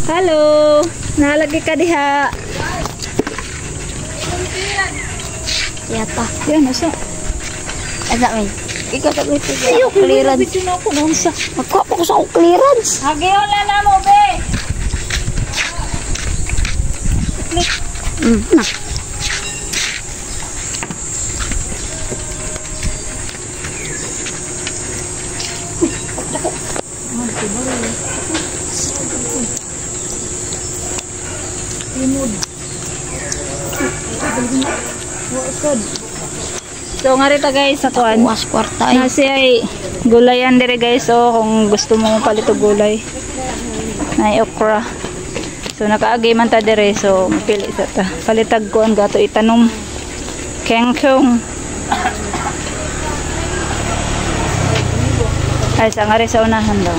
Halo, nalagi ka diha. Yata. Yan, nasa. Ada man. Ikaw ta ko Ayaw, clearance. video na ako noon sa. Magkuha pa ko sa akong clearance. Hagiyon na mo, be. Na. So nga rito guys sa kuan. Was kwarta ay. Nasi ay gulayan dire guys kung gusto mo palito gulay. Nay okra. So nakaagi man ta dire so mapili sa ta. Palitag ko ang gato itanom. Kengkong. Ay sa nga rin sa unahan daw.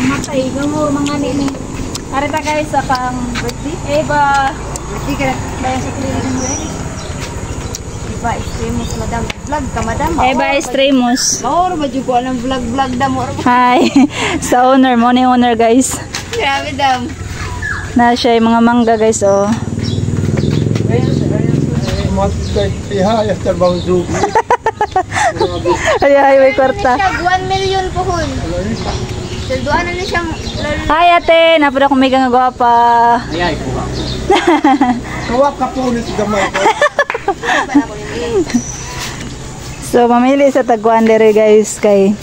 Matay, gamor mga nini. Karita guys sa pang birthday. Ba, birthday ka bayan sa klinik mo eh. Iba extremos madam. Vlog ka madam. Ba, extremos. Or ba jud ko ang vlog dam or. Hi. Sa owner mo ni owner guys. Grabe dam. Na siya yung mga mangga guys oh. Ay, may kwarta. 1 million po hon. Salduan na siya. Hi ate, napada kong may nga gwapa. Ay, kuha. Kawap ka po ulit gamay ko. So, mamili sa tagwan dere guys kay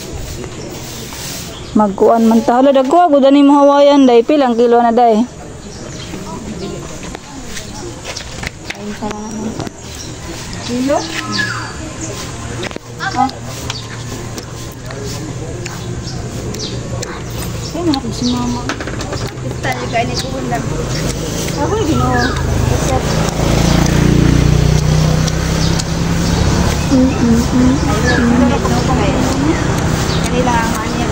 magkuan man ta. Hala dagko ako dani mo hawayan day pilang kilo na day. Kilo? Oh. Ay, mga ko si mama. Kita juga ini tuhun lang. Ako yung gino. Kanila ang anya.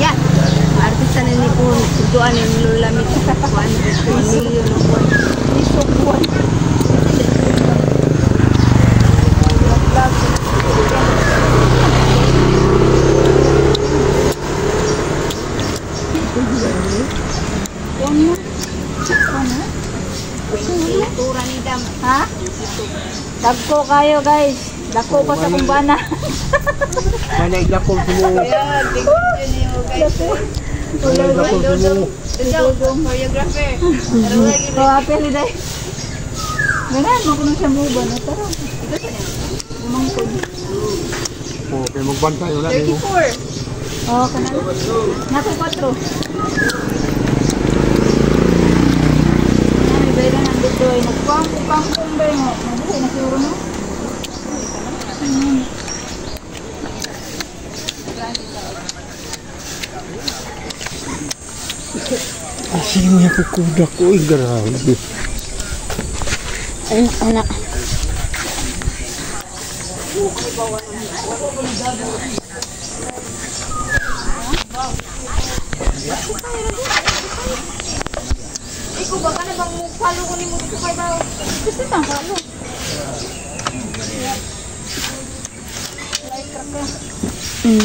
Ya, artista na ni po. Tuduan ni lulamit sa 1 million. Isok buwan. Ha? Dagko kayo guys. Dagko ko sa kumbana. Manay dakol mo. Manay dakol mo. Choreographer. So, happy holiday. Ganyan, makunong siya mo ba? Tara. Umangkod. Okay, magbantay wala din mo. 34. Oo, kanala. Nasa 4. Yan, may bayran ang dito ay nagpang-pang-pang ba yung mabuhay na siguro no? Asin niya po kuda ko. Ay, grabe. Anak. Ikaw ba ka na bang follow ko ni mo dito kay daw? Gusto pang kalo.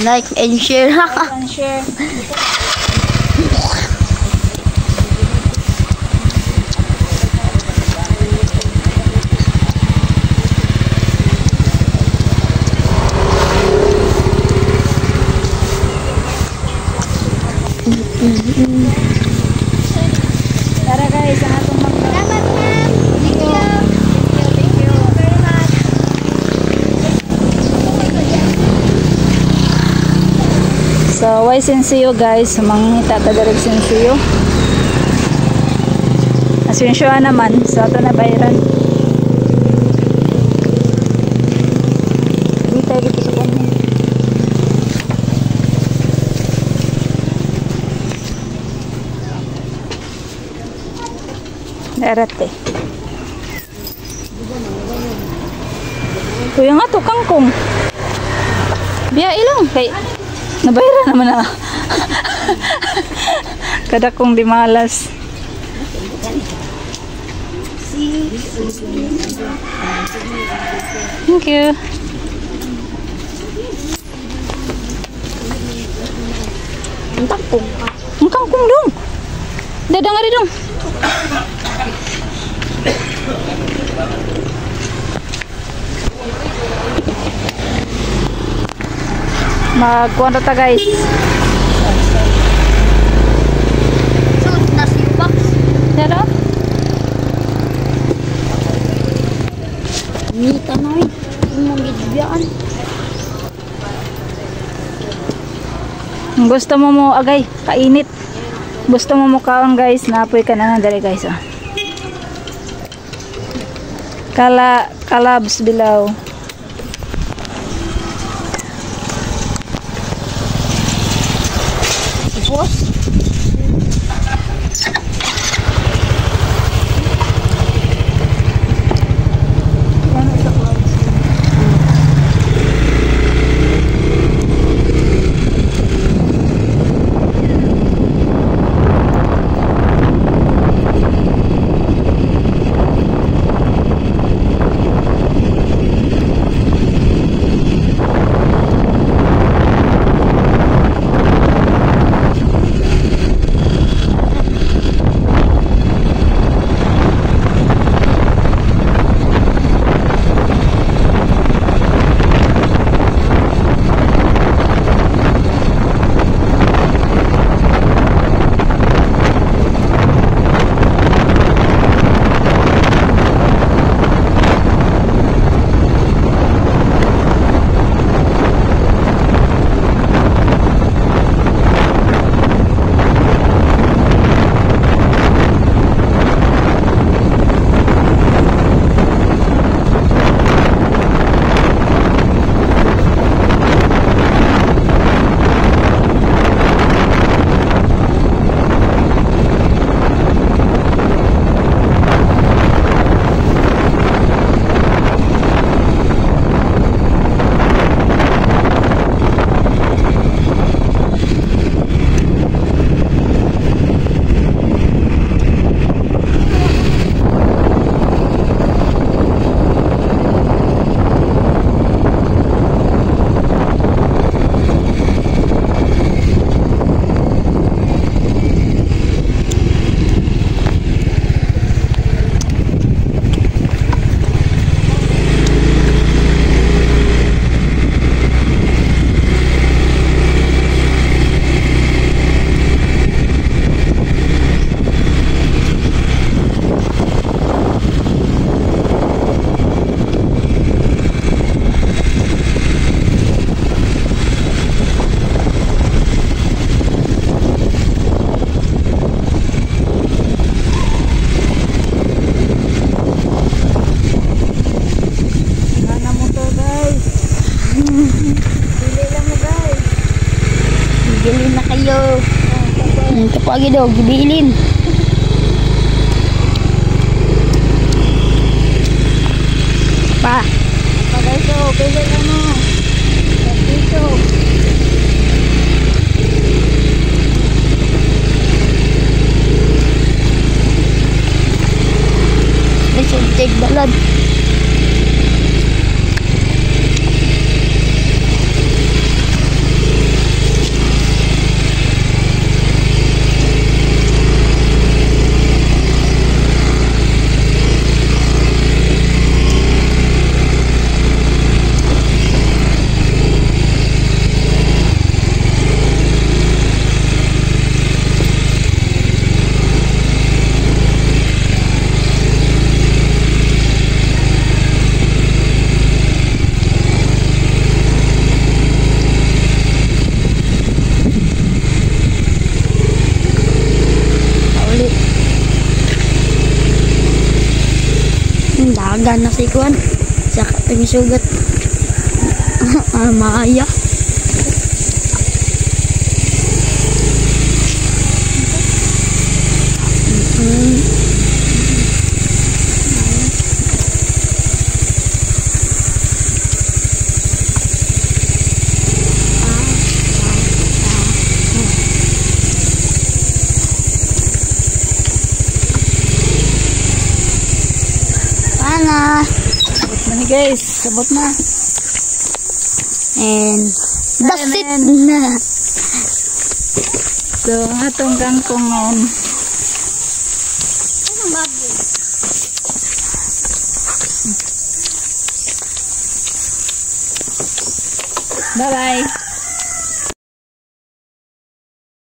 Like and share. And share. Tara guys, ang atong Salamat ma'am. Thank you. Thank you very much. So, why sensiyo guys? Mangita ta direct sensiyo. Asensyohan naman. So, ito na bayaran. Di tayo dito sa kanya. Erete. Kuya nga to, kangkong. Biya ilang. Kay, nabayra naman na. Kada kong di malas. Thank you. Ang takpong. Ang kangkong dong. Dadang ari dong. Magkuhan ta guys. Suot na si box. Dada? Mita na eh. Ang gidbiyaan. Gusto mo agay, kainit. Gusto mo kaon guys, naapoy ka na dali guys. Oh. Kalabs bilaw. Boss. Bilhin na kayo. Ito po agi daw, gibilin. Pa. Pagayso, bilhin na mo. Pagayso. Let's take the load. Dagan na si Kuan. Saka pangisugat. Maya. na. Sabot na ni guys. Sabot na. And that's it na. So, ang atong kangkong ngayon. Anong baboy? Bye-bye.